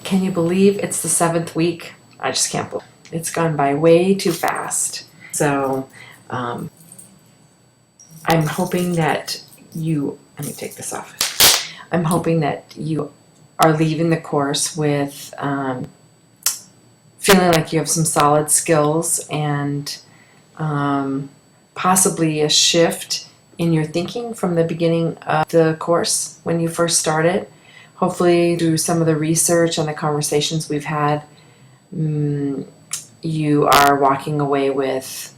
Can you believe it's the 7th week? I just can't believe it. It's gone by way too fast. So I'm hoping that you, let me take this off. I'm hoping that you are leaving the course with feeling like you have some solid skills and possibly a shift in your thinking from the beginning of the course when you first started. Hopefully through some of the research and the conversations we've had, you are walking away with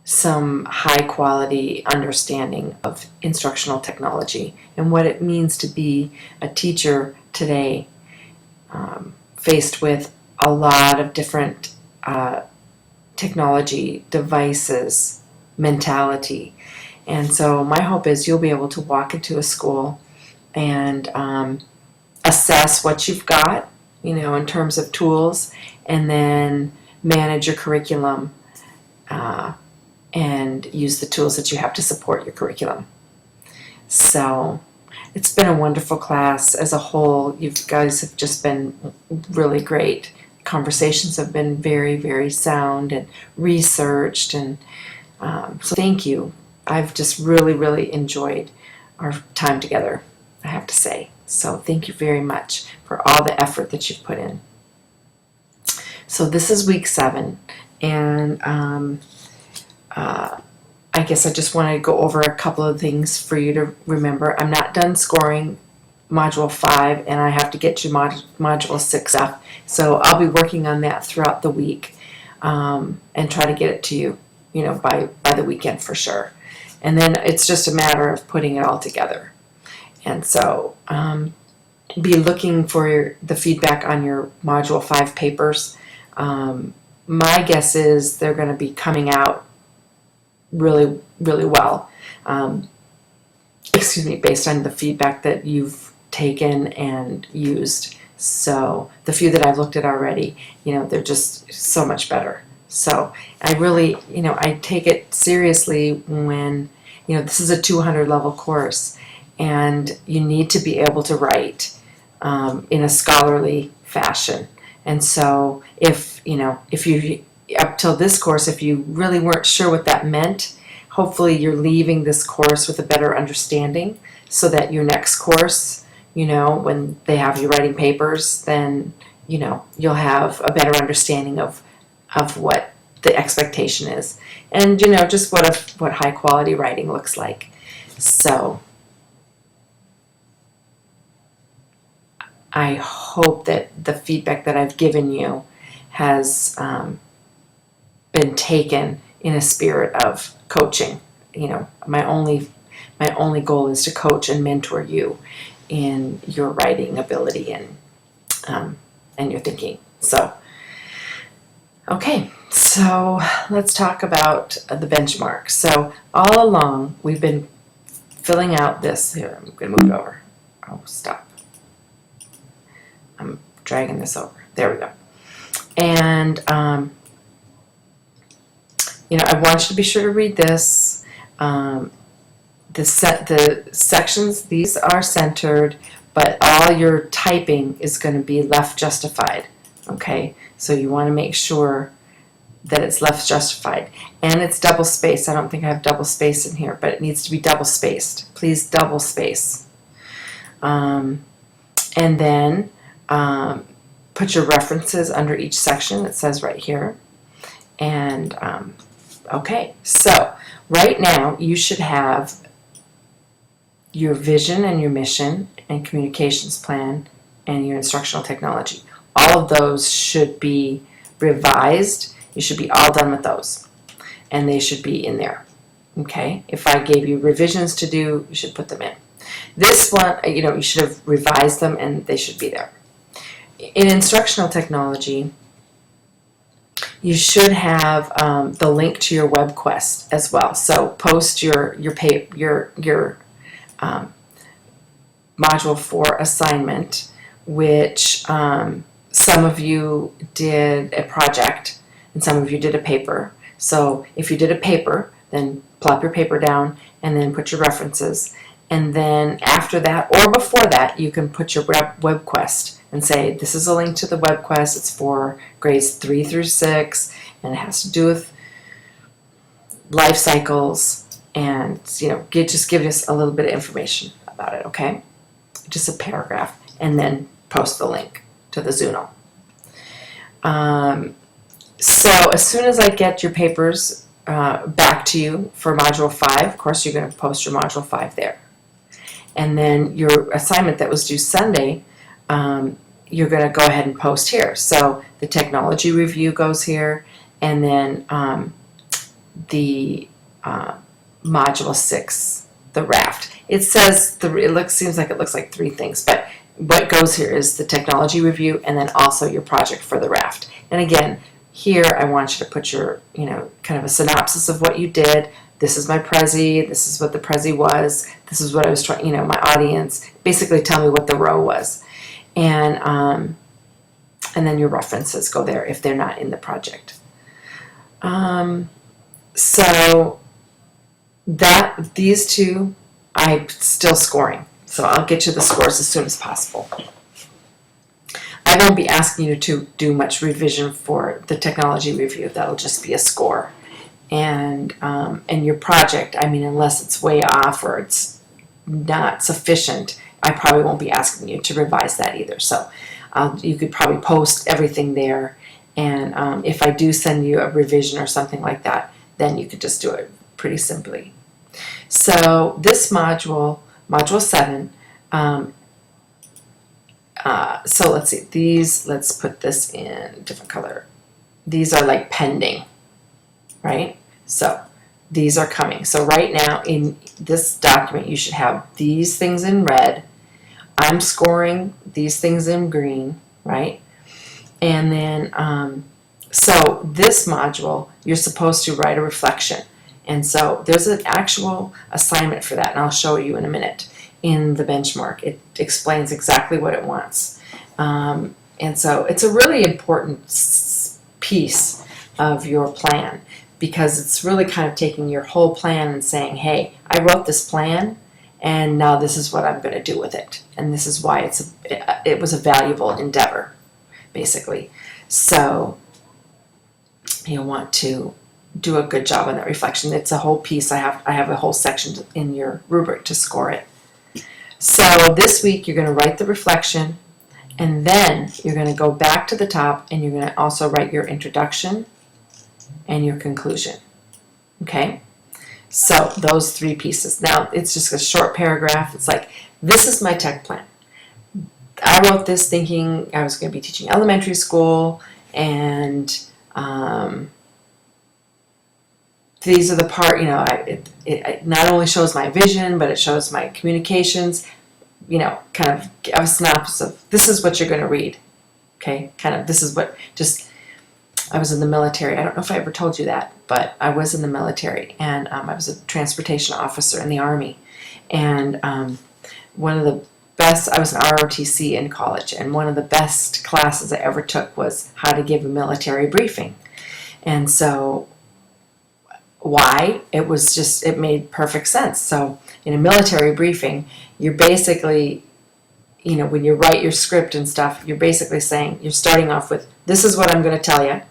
some high quality understanding of instructional technology and what it means to be a teacher today, faced with a lot of different technology devices, mentality. And so my hope is you'll be able to walk into a school and assess what you've got, in terms of tools, and then manage your curriculum and use the tools that you have to support your curriculum. So it's been a wonderful class as a whole. You guys have just been really great. Conversations have been very, very sound and researched, and so thank you. I've just really, really enjoyed our time together, I have to say. So thank you very much for all the effort that you've put in. So this is week 7, and I guess I just want to go over a couple of things for you to remember. I'm not done scoring Module 5, and I have to get you Module 6 up. So I'll be working on that throughout the week and try to get it to you, by the weekend for sure. And then it's just a matter of putting it all together. And so be looking for the feedback on your Module 5 papers. My guess is they're going to be coming out really, really well. Based on the feedback that you've taken and used. So the few that I've looked at already, they're just so much better. So I really, I take it seriously when, this is a 200 level course, and you need to be able to write in a scholarly fashion. And so if you, up till this course, if you really weren't sure what that meant, hopefully you're leaving this course with a better understanding, so that your next course, when they have you writing papers, then, you'll have a better understanding of what the expectation is, and, just what high quality writing looks like. So I hope that the feedback that I've given you has been taken in a spirit of coaching. My only goal is to coach and mentor you in your writing ability and your thinking. So, okay, so let's talk about the benchmark. So all along we've been filling out this. Here, I'm going to move it over. Oh, stop. I'm dragging this over. There we go. And I want you to be sure to read this. The sections, these are centered, but all your typing is going to be left justified. Okay, so you want to make sure that it's left justified, and it's double spaced. I don't think I have double space in here, but it needs to be double spaced. Please double space, and then put your references under each section. It says right here. And okay, so right now you should have your vision and your mission and communications plan and your instructional technology. All of those should be revised. You should be all done with those, and they should be in there. Okay, if I gave you revisions to do, you should put them in. This one, you should have revised them, and they should be there. In instructional technology, you should have the link to your web quest as well. So post your Module 4 assignment, which some of you did a project and some of you did a paper. So if you did a paper, then plop your paper down and then put your references. And then after that, or before that, you can put your web quest and say, this is a link to the web quest. It's for grades 3 through 6, and it has to do with life cycles, and just give us a little bit of information about it, okay? Just a paragraph, and then post the link to the Zuno. So as soon as I get your papers back to you for Module 5, of course you're going to post your Module 5 there. And then your assignment that was due Sunday, you're going to go ahead and post here. So the technology review goes here, and then the Module 6, the raft. It says, seems like it looks like 3 things, but what goes here is the technology review and then also your project for the raft. And again, here I want you to put your, kind of a synopsis of what you did. This is my Prezi, this is what the Prezi was, this is what I was trying, my audience. Basically tell me what the row was. And then your references go there if they're not in the project. So these two, I'm still scoring. So I'll get you the scores as soon as possible. I won't be asking you to do much revision for the technology review. That'll just be a score. And your project, unless it's way off or it's not sufficient, I probably won't be asking you to revise that either. So you could probably post everything there. And if I do send you a revision or something like that, then you could just do it pretty simply. So this module, Module 7, so let's see, let's put this in a different color. These are like pending, right? So these are coming. So right now in this document, you should have these things in red. I'm scoring these things in green, right? And then, so this module, you're supposed to write a reflection. And so there's an actual assignment for that, and I'll show you in a minute in the benchmark. It explains exactly what it wants. And so it's a really important piece of your plan, because it's really kind of taking your whole plan and saying, hey, I wrote this plan, and now this is what I'm going to do with it. And this is why it was a valuable endeavor, basically. So you'll want to do a good job on that reflection. It's a whole piece. I have a whole section in your rubric to score it. So this week you're going to write the reflection, and then you're going to go back to the top and you're going to also write your introduction and your conclusion. Okay? So those 3 pieces. Now it's just a short paragraph. It's like, this is my tech plan. I wrote this thinking I was going to be teaching elementary school, and these are the part, it not only shows my vision, but it shows my communications, kind of a synopsis of, this is what you're going to read. Okay, kind of, this is what, I was in the military. I don't know if I ever told you that, but I was in the military, and I was a transportation officer in the Army. And one of the best, I was an ROTC in college, and one of the best classes I ever took was how to give a military briefing. And so why? It made perfect sense. So in a military briefing, you're basically, when you write your script and stuff, you're basically saying, you're starting off with, this is what I'm going to tell you,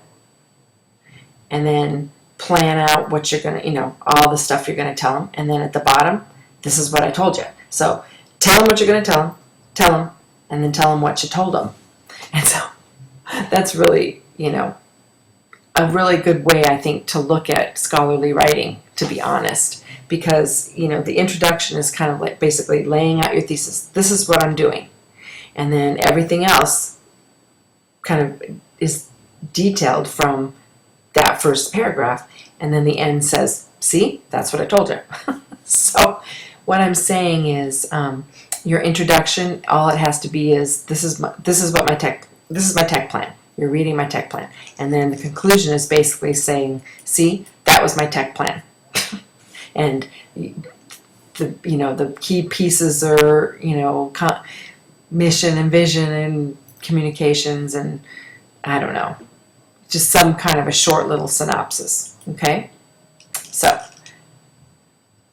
and then plan out what you're going to, all the stuff you're going to tell them, and then at the bottom, this is what I told you. So tell them what you're going to tell them, and then tell them what you told them. And so that's really, a really good way, I think, to look at scholarly writing, to be honest, because, the introduction is kind of like basically laying out your thesis. This is what I'm doing. And then everything else kind of is detailed from that first paragraph. And then the end says, see, that's what I told you. So what I'm saying is, your introduction, all it has to be is, this is my tech plan. You're reading my tech plan. And then the conclusion is basically saying, see, that was my tech plan. And the key pieces are, mission and vision and communications, and I don't know, just some kind of a short little synopsis. Okay? So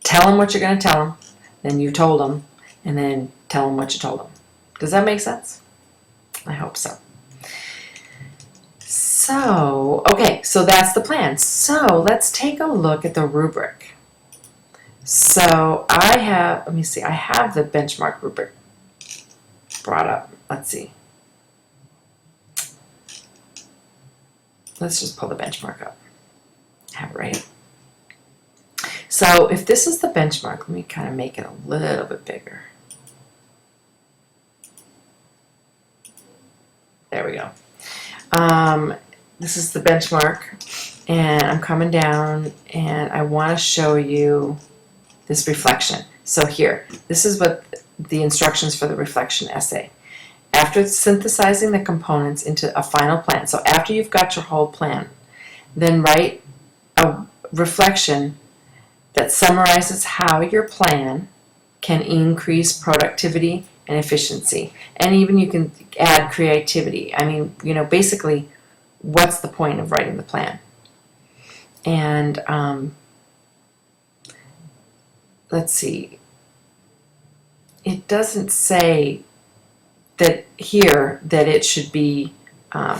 tell them what you're going to tell them. then you told them, and then tell them what you told them. Does that make sense? I hope so. So, okay, so that's the plan. So let's take a look at the rubric. So I have, let me see, I have the benchmark rubric brought up. Let's see. Let's just pull the benchmark up. I have it right here. So if this is the benchmark, let me kind of make it a little bit bigger. There we go. This is the benchmark, and I'm coming down, and I want to show you this reflection. So here, this is what the instructions for the reflection essay. After synthesizing the components into a final plan, so after you've got your whole plan, then write a reflection that summarizes how your plan can increase productivity and efficiency. And even you can add creativity. I mean, you know, basically, what's the point of writing the plan? And let's see. It doesn't say that here that it should be, I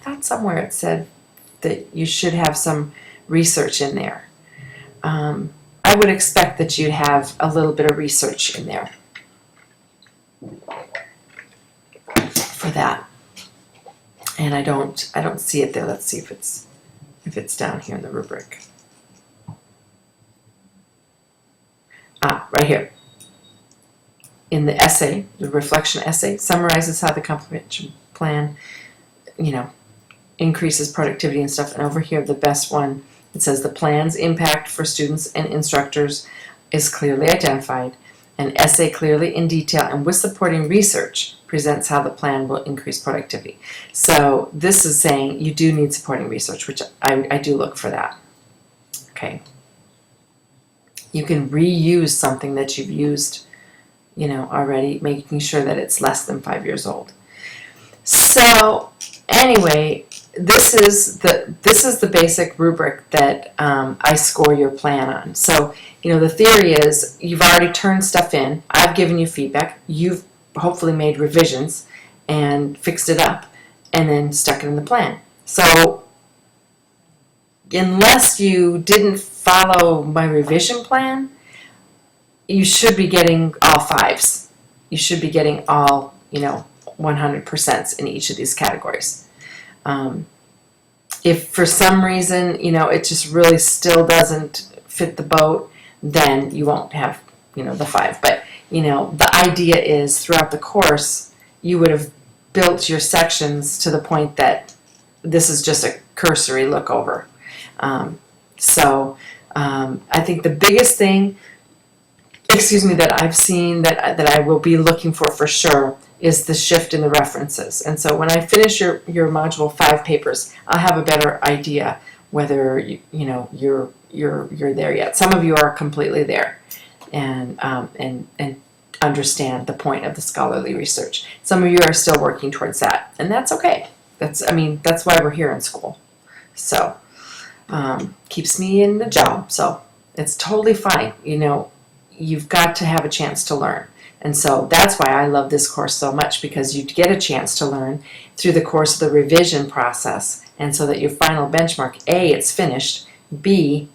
thought somewhere it said that you should have some research in there. I would expect that you'd have a little bit of research in there for that. And I don't see it there. Let's see if it's down here in the rubric. Right here. In the essay, the reflection essay summarizes how the comprehension plan, you know, increases productivity and stuff. And over here, the best one, it says the plan's impact for students and instructors is clearly identified. An essay clearly in detail and with supporting research presents how the plan will increase productivity. So this is saying you do need supporting research, which I do look for that. Okay. You can reuse something that you've used, you know, already, making sure that it's less than 5 years old. So anyway, this is the basic rubric that I score your plan on. So, you know, the theory is you've already turned stuff in. I've given you feedback. You've hopefully made revisions and fixed it up and then stuck it in the plan. So unless you didn't follow my revision plan, you should be getting all 5s. You should be getting all, you know, 100% in each of these categories. If for some reason, you know, it just really still doesn't fit the boat, then you won't have, you know, the 5. But, you know, the idea is throughout the course, you would have built your sections to the point that this is just a cursory look over. I think the biggest thing, that I've seen that I will be looking for sure is the shift in the references. And so when I finish your module 5 papers, I'll have a better idea whether you're there yet. Some of you are completely there and understand the point of the scholarly research. Some of you are still working towards that, and that's okay. That's why we're here in school. So keeps me in the job. So it's totally fine. You know, you've got to have a chance to learn. And so that's why I love this course so much, because you get a chance to learn through the course of the revision process, and so that your final benchmark, A, it's finished, B,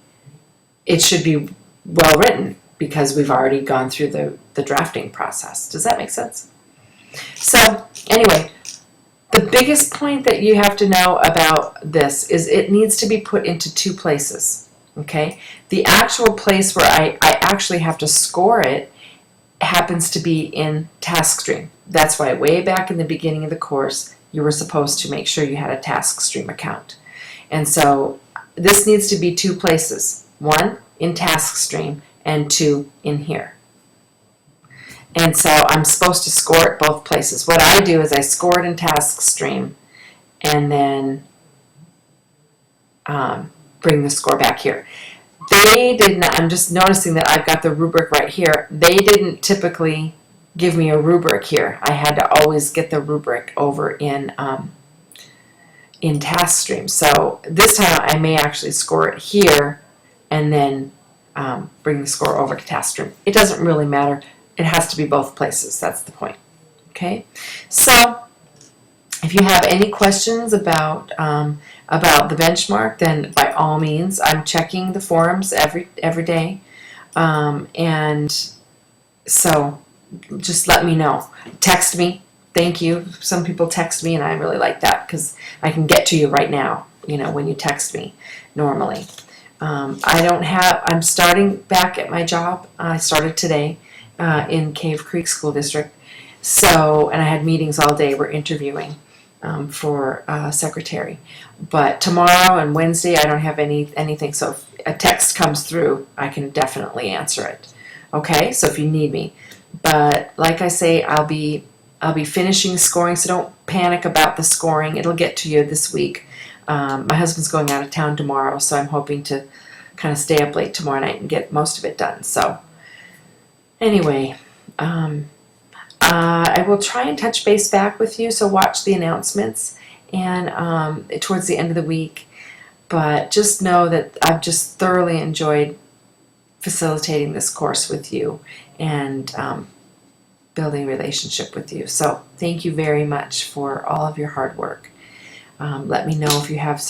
it should be well written because we've already gone through the drafting process. Does that make sense? So anyway, the biggest point that you have to know about this is it needs to be put into 2 places. Okay? The actual place where I actually have to score it happens to be in task stream. That's why way back in the beginning of the course, you were supposed to make sure you had a task stream account. And so this needs to be 2 places. 1 in task stream and 2 in here. And so I'm supposed to score it both places. What I do is I score it in task stream and then bring the score back here. They did not, I'm just noticing that I've got the rubric right here. They didn't typically give me a rubric here. I had to always get the rubric over in task stream. So this time I may actually score it here and then bring the score over to task room. It doesn't really matter. It has to be both places. That's the point. Okay, so if you have any questions about the benchmark, then by all means, I'm checking the forums every day, and so just let me know. Text me. Thank you. Some people text me, and I really like that because I can get to you right now, when you text me normally. I'm starting back at my job. I started today in Cave Creek School District. So, and I had meetings all day. We're interviewing for secretary. But tomorrow and Wednesday, I don't have anything. So if a text comes through, I can definitely answer it. Okay, so if you need me. But like I say, I'll be finishing scoring, so don't panic about the scoring. It'll get to you this week. My husband's going out of town tomorrow, so I'm hoping to kind of stay up late tomorrow night and get most of it done. So anyway, I will try and touch base back with you, so watch the announcements and towards the end of the week. But just know that I've just thoroughly enjoyed facilitating this course with you and building a relationship with you. So thank you very much for all of your hard work. Let me know if you have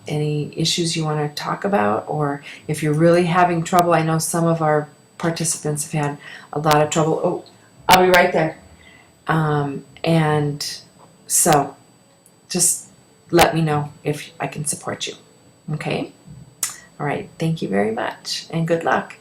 any issues you want to talk about, or if you're really having trouble. I know some of our participants have had a lot of trouble. Oh, I'll be right there. And so just let me know if I can support you. Okay? All right. Thank you very much, and good luck.